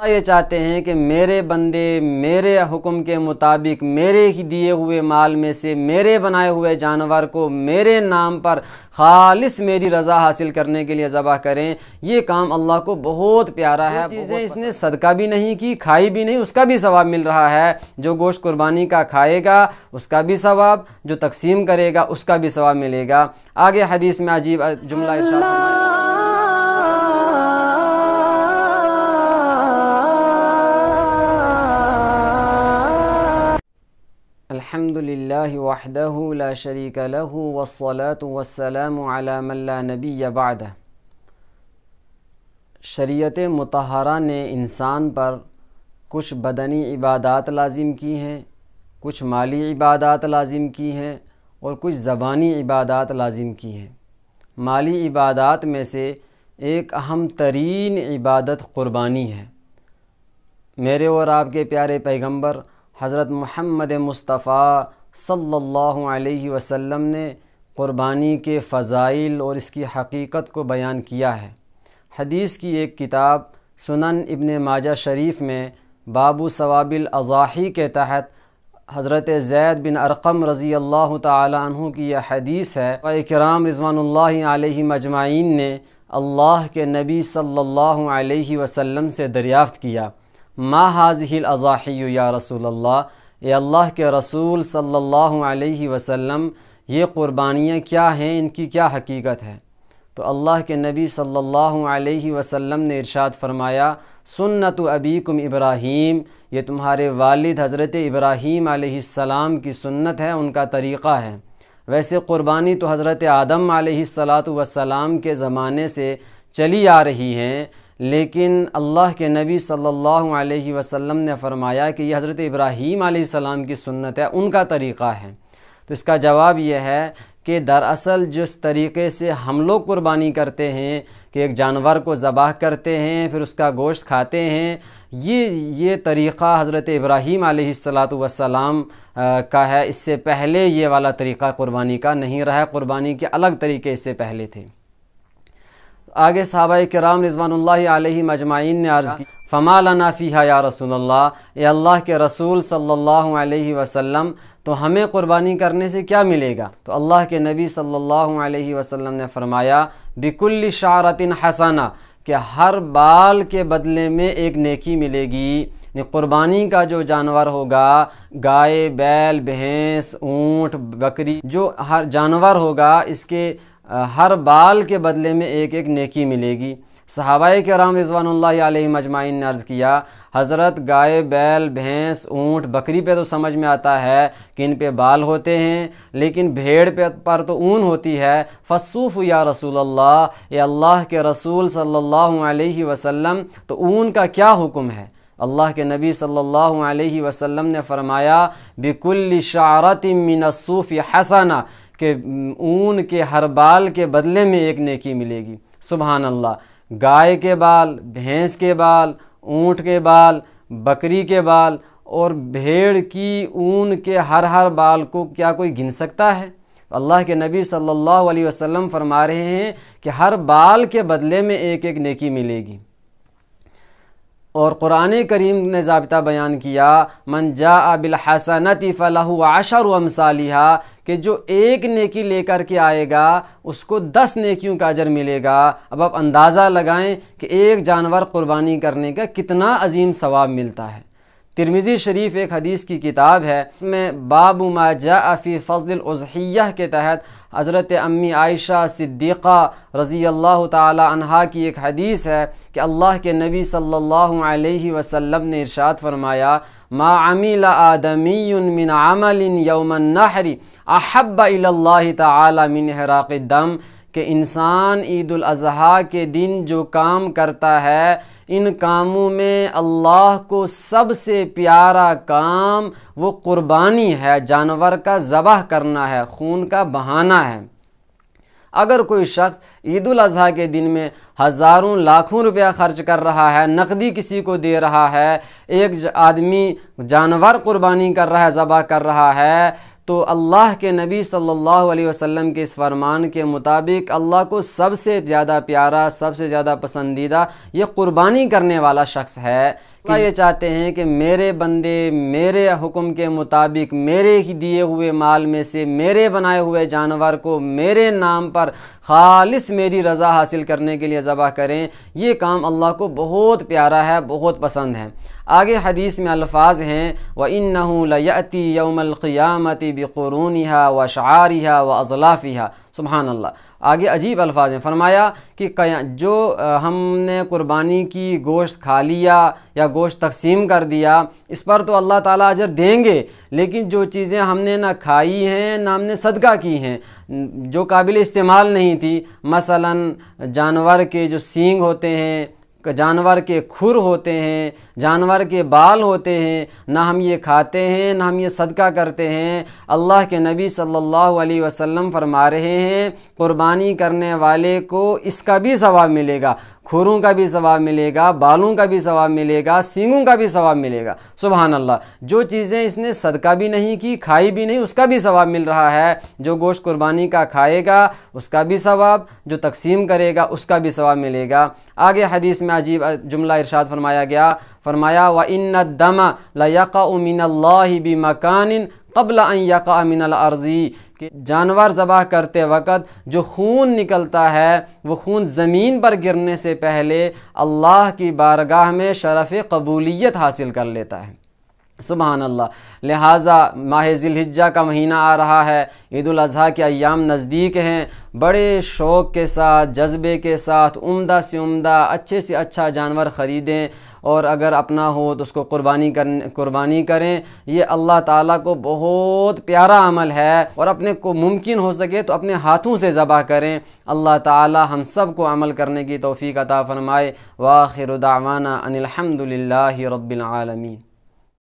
یہ چاہتے ہیں کہ میرے بندے میرے حکم کے مطابق میرے ہی دیے ہوئے مال میں سے میرے بنائے ہوئے جانور کو میرے نام پر خالص میری رضا حاصل کرنے کے لیے ذبح کریں۔ یہ کام اللہ کو بہت پیارا ہے۔ چیزیں اس نے صدقہ بھی نہیں کی، کھائی بھی نہیں، اس کا بھی ثواب مل رہا ہے۔ جو گوشت قربانی کا کھائے گا اس کا بھی ثواب، جو تقسیم کرے گا اس کا بھی ثواب ملے گا۔ آگے حدیث میں عجیب جملہ ارشاد فرمایا، الحمد للہ وحدہ لا شریک لہ والصلاة والسلام علی من لا نبی بعدہ۔ شریعت مطہرہ نے انسان پر کچھ بدنی عبادات لازم کی ہیں، کچھ مالی عبادات لازم کی ہیں اور کچھ زبانی عبادات لازم کی ہیں۔ مالی عبادات میں سے ایک اہم ترین عبادت قربانی ہے۔ میرے اور آپ کے پیارے پیغمبر حضرت محمد مصطفیٰ صلی اللہ علیہ وسلم نے قربانی کے فضائل اور اس کی حقیقت کو بیان کیا ہے۔ حدیث کی ایک کتاب سنن ابن ماجہ شریف میں باب ثواب الاضاحی کے تحت حضرت زید بن ارقم رضی اللہ تعالی عنہ کی یہ حدیث ہے۔ اور کرام رضوان اللہ علیہم اجمعین نے اللہ کے نبی صلی اللہ علیہ وسلم سے دریافت کیا، ما هذه الاضاحی یا رسول اللہ، اے اللہ کے رسول صلی اللہ علیہ وسلم یہ قربانیاں کیا ہیں، ان کی کیا حقیقت ہے؟ تو اللہ کے نبی صلی اللہ علیہ وسلم نے ارشاد فرمایا، سنت ابیکم ابراہیم، یہ تمہارے والد حضرت ابراہیم علیہ السلام کی سنت ہے، ان کا طریقہ ہے۔ ویسے قربانی تو حضرت آدم علیہ السلام کے زمانے سے چلی آ رہی ہیں، لیکن اللہ کے نبی صلی اللہ علیہ وسلم نے فرمایا کہ یہ حضرت ابراہیم علیہ السلام کی سنت ہے، ان کا طریقہ ہے۔ تو اس کا جواب یہ ہے کہ دراصل جس طریقے سے ہم لوگ قربانی کرتے ہیں کہ ایک جانور کو ذبح کرتے ہیں پھر اس کا گوشت کھاتے ہیں، یہ طریقہ حضرت ابراہیم علیہ السلام کا ہے۔ اس سے پہلے یہ والا طریقہ قربانی کا نہیں رہا، قربانی کے الگ طریقے اس سے پہلے تھے۔ آگے صحابہ کرام رضوان اللہ علیہم اجمعین نے عرض کی، فما لنا فیہا یا رسول اللہ، اے اللہ کے رسول صلی اللہ علیہ وسلم تو ہمیں قربانی کرنے سے کیا ملے گا؟ تو اللہ کے نبی صلی اللہ علیہ وسلم نے فرمایا، بکل شعرۃ حسنہ، کہ ہر بال کے بدلے میں ایک نیکی ملے گی۔ قربانی کا جو جانور ہوگا، گائے، بیل، بھینس، اونٹ، بکری، جو ہر جانور ہوگا اس کے ہر بال کے بدلے میں ایک ایک نیکی ملے گی۔ صحابہ کرام رضوان اللہ علیہ مجمعین نے عرض کیا، حضرت گائے، بیل، بھینس، اونٹ، بکری پہ تو سمجھ میں آتا ہے کہ ان پہ بال ہوتے ہیں، لیکن بھیڑ پر تو اون ہوتی ہے۔ فالصوف یا رسول اللہ، اے اللہ کے رسول صلی اللہ علیہ وسلم تو اون کا کیا حکم ہے؟ اللہ کے نبی صلی اللہ علیہ وسلم نے فرمایا، بکل شعرۃ من الصوف حسنہ، کہ اون کے ہر بال کے بدلے میں ایک نیکی ملے گی۔ سبحان اللہ، گائے کے بال، بھینس کے بال، اونٹ کے بال، بکری کے بال اور بھیڑ کی اون کے ہر بال کو کیا کوئی گن سکتا ہے؟ اللہ کے نبی صلی اللہ علیہ وسلم فرما رہے ہیں کہ ہر بال کے بدلے میں ایک ایک نیکی ملے گی۔ اور قرآن کریم نے ضابطہ بیان کیا، من جاء بالحسنۃ فلہ عشر امثالھا، کہ جو ایک نیکی لے کر کے آئے گا اس کو 10 نیکیوں کا اجر ملے گا۔ اب آپ اندازہ لگائیں کہ ایک جانور قربانی کرنے کا کتنا عظیم ثواب ملتا ہے۔ ترمذی شریف ایک حدیث کی کتاب ہے، اس میں باب ما جاء فی فضل الاضحیہ کے تحت حضرت امی عائشہ صدیقہ رضی اللہ تعالی عنہا کی ایک حدیث ہے کہ اللہ کے نبی صلی اللہ علیہ وسلم نے ارشاد فرمایا، ما عمل آدمی من عمل یوم النحر احب الی اللہ تعالی من احراق الدم، کہ انسان عید الاضحیٰ کے دن جو کام کرتا ہے ان کاموں میں اللہ کو سب سے پیارا کام وہ قربانی ہے، جانور کا ذبح کرنا ہے، خون کا بہانا ہے۔ اگر کوئی شخص عید الاضحیٰ کے دن میں ہزاروں لاکھوں روپیہ خرچ کر رہا ہے، نقدی کسی کو دے رہا ہے، ایک آدمی جانور قربانی کر رہا ہے، ذبح کر رہا ہے، تو اللہ کے نبی صلی اللہ علیہ وسلم کے اس فرمان کے مطابق اللہ کو سب سے زیادہ پیارا، سب سے زیادہ پسندیدہ یہ قربانی کرنے والا شخص ہے، اللہ یہ چاہتے ہیں کہ میرے بندے میرے حکم کے مطابق میرے ہی دیے ہوئے مال میں سے میرے بنائے ہوئے جانور کو میرے نام پر خالص میری رضا حاصل کرنے کے لیے ذبح کریں۔ یہ کام اللہ کو بہت پیارا ہے، بہت پسند ہے۔ آگے حدیث میں الفاظ ہیں وَإِنَّهُ لَيَأْتِي يَوْمَ الْقِيَامَةِ بِقُرُونِهَا وَشَعَارِهَا وَأَظْلَافِهَا، سبحان اللہ۔ آگے عجیب الفاظ ہیں، فرمایا کہ جو ہم نے قربانی کی گوشت کھا لیا یا گوشت تقسیم کر دیا، اس پر تو اللہ تعالیٰ اجر دیں گے، لیکن جو چیزیں ہم نے نہ کھائی ہیں نہ ہم نے صدقہ کی ہیں، جو قابل استعمال نہیں تھی، مثلا جانور کے جو سینگ ہوتے ہیں، جانور کے کھر ہوتے ہیں، جانور کے بال ہوتے ہیں، نہ ہم یہ کھاتے ہیں نہ ہم یہ صدقہ کرتے ہیں۔ اللہ کے نبی صلی اللہ علیہ وسلم فرما رہے ہیں قربانی کرنے والے کو اس کا بھی ثواب ملے گا، کھروں کا بھی ثواب ملے گا، بالوں کا بھی ثواب ملے گا، سینگوں کا بھی ثواب ملے گا، سبحان اللہ۔ جو چیزیں اس نے صدقہ بھی نہیں کی، کھائی بھی نہیں، اس کا بھی ثواب مل رہا ہے۔ جو گوشت قربانی کا کھائے گا اس کا بھی ثواب، جو تقسیم کرے گا اس کا بھی ثواب ملے گا۔ آگے حدیث میں عجیب جملہ ارشاد فرمایا گیا، فرمایا وَإِنَّ الدَّمَ لَيَقَعُ مِنَ اللَّهِ بِمَكَانٍ قبل ان یقع من الارض، کہ جانور ذبح کرتے وقت جو خون نکلتا ہے وہ خون زمین پر گرنے سے پہلے اللہ کی بارگاہ میں شرف قبولیت حاصل کر لیتا ہے، سبحان اللہ۔ لہٰذا ماہ ذی الحجہ کا مہینہ آ رہا ہے، عید الاضحیٰ کے ایام نزدیک ہیں، بڑے شوق کے ساتھ، جذبے کے ساتھ عمدہ سے عمدہ، اچھے سے اچھا جانور خریدیں، اور اگر اپنا ہو تو اس کو قربانی کریں۔ یہ اللہ تعالیٰ کو بہت پیارا عمل ہے، اور اپنے کو ممکن ہو سکے تو اپنے ہاتھوں سے ذبح کریں۔ اللہ تعالیٰ ہم سب کو عمل کرنے کی توفیق عطا فرمائے۔ وآخر دعوانا ان الحمد للہ رب العالمین۔